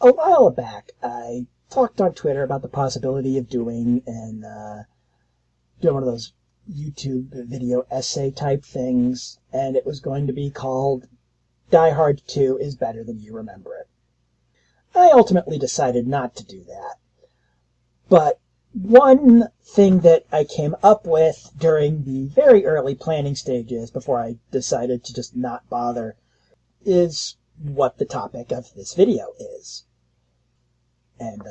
a while back, I talked on Twitter about the possibility of doing one of those YouTube video essay type things, and it was going to be called Die Hard 2 is Better Than You Remember It. I ultimately decided not to do that. But one thing that I came up with during the very early planning stages, before I decided to just not bother, is what the topic of this video is. And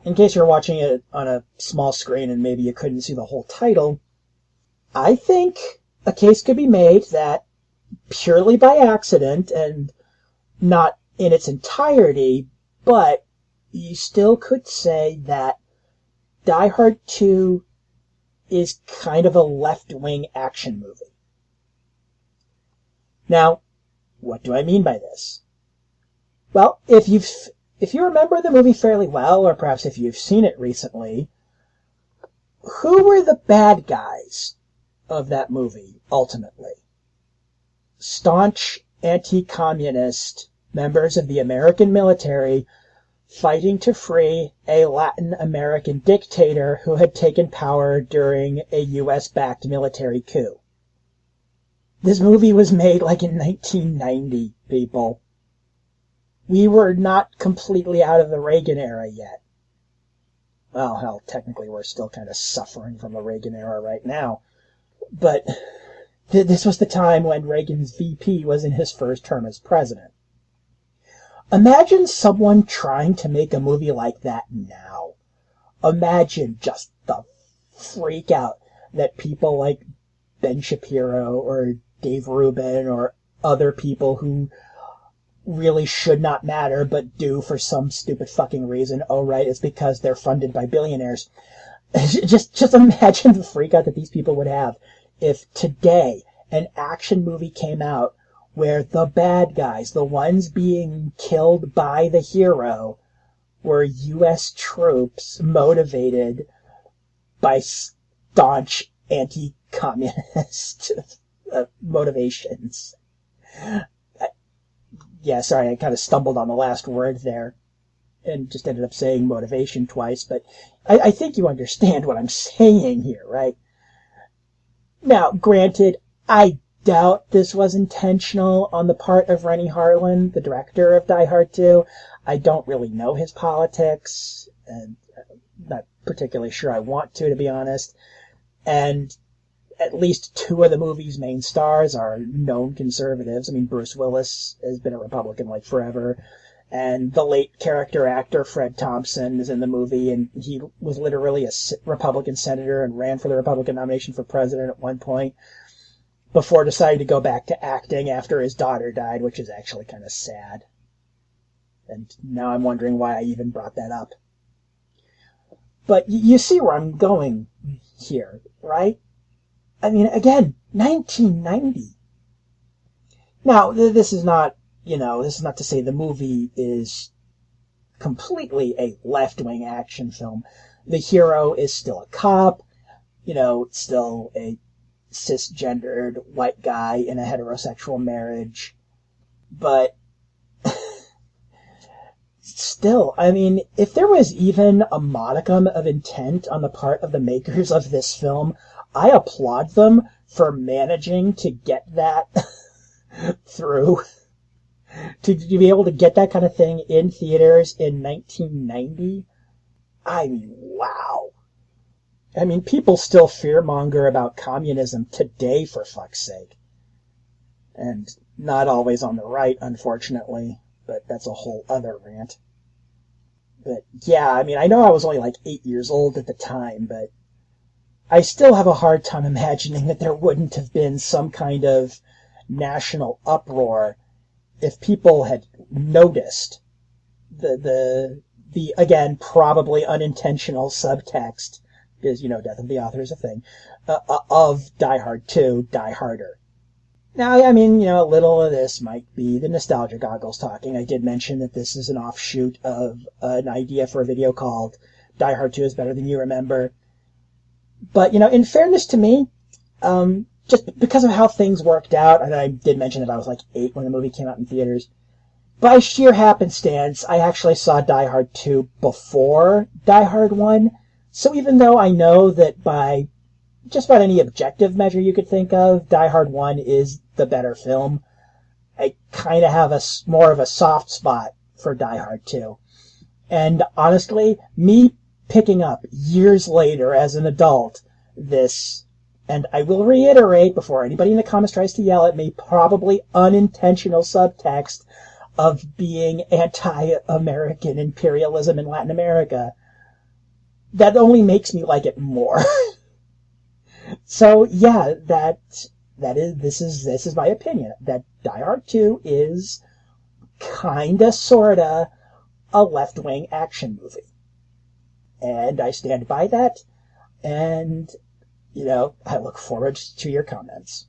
in case you're watching it on a small screen and maybe you couldn't see the whole title, I think a case could be made that purely by accident, and not in its entirety, but you still could say that Die Hard 2 is kind of a left-wing action movie. Now, what do I mean by this? Well, if you remember the movie fairly well, or perhaps if you've seen it recently, who were the bad guys of that movie, ultimately? Staunch anti-communist members of the American military fighting to free a Latin American dictator who had taken power during a US-backed military coup. This movie was made like in 1990, people. We were not completely out of the Reagan era yet. Well, hell, technically we're still kind of suffering from the Reagan era right now. But this was the time when Reagan's VP was in his first term as president. Imagine someone trying to make a movie like that now. Imagine just the freak out that people like Ben Shapiro or Dave Rubin or other people who really should not matter but do for some stupid fucking reason. Oh, right, it's because they're funded by billionaires. Just imagine the freak out that these people would have if today an action movie came out where the bad guys, the ones being killed by the hero, were U.S. troops motivated by staunch anti-communist motivations. Yeah, sorry, I kind of stumbled on the last word there and just ended up saying motivation twice, but I think you understand what I'm saying here, right? Now, granted, I doubt this was intentional on the part of Renny Harlin, the director of Die Hard 2. I don't really know his politics, and I'm not particularly sure I want to be honest. And at least two of the movie's main stars are known conservatives. I mean, Bruce Willis has been a Republican like forever, and the late character actor Fred Thompson is in the movie, and he was literally a Republican senator and ran for the Republican nomination for president at one point, before deciding to go back to acting after his daughter died, which is actually kind of sad. And now I'm wondering why I even brought that up. But you see where I'm going here, right? I mean, again, 1990. Now, this is not to say the movie is completely a left-wing action film. The hero is still a cop, still a cisgendered white guy in a heterosexual marriage. But still, I mean, if there was even a modicum of intent on the part of the makers of this film, I applaud them for managing to get that through. To be able to get that kind of thing in theaters in 1990. I mean, wow. I mean, people still fearmonger about communism today, for fuck's sake. And not always on the right, unfortunately, but that's a whole other rant. But yeah, I mean, I know I was only like 8 years old at the time, but I still have a hard time imagining that there wouldn't have been some kind of national uproar if people had noticed the again, probably unintentional subtext, because, death of the author is a thing, of Die Hard 2, Die Harder. Now, I mean, a little of this might be the nostalgia goggles talking. I did mention that this is an offshoot of an idea for a video called Die Hard 2 is Better Than You Remember. But, in fairness to me, just because of how things worked out, and I did mention that I was like 8 when the movie came out in theaters, by sheer happenstance, I actually saw Die Hard 2 before Die Hard 1. So even though I know that by just about any objective measure you could think of, Die Hard 1 is the better film, I kind of have more of a soft spot for Die Hard 2. And honestly, me picking up years later as an adult this, and I will reiterate before anybody in the comments tries to yell at me, probably unintentional subtext of being anti-American imperialism in Latin America, that only makes me like it more. So yeah, this is my opinion, that Die Hard 2 is kinda sorta a left-wing action movie. And I stand by that, and I look forward to your comments.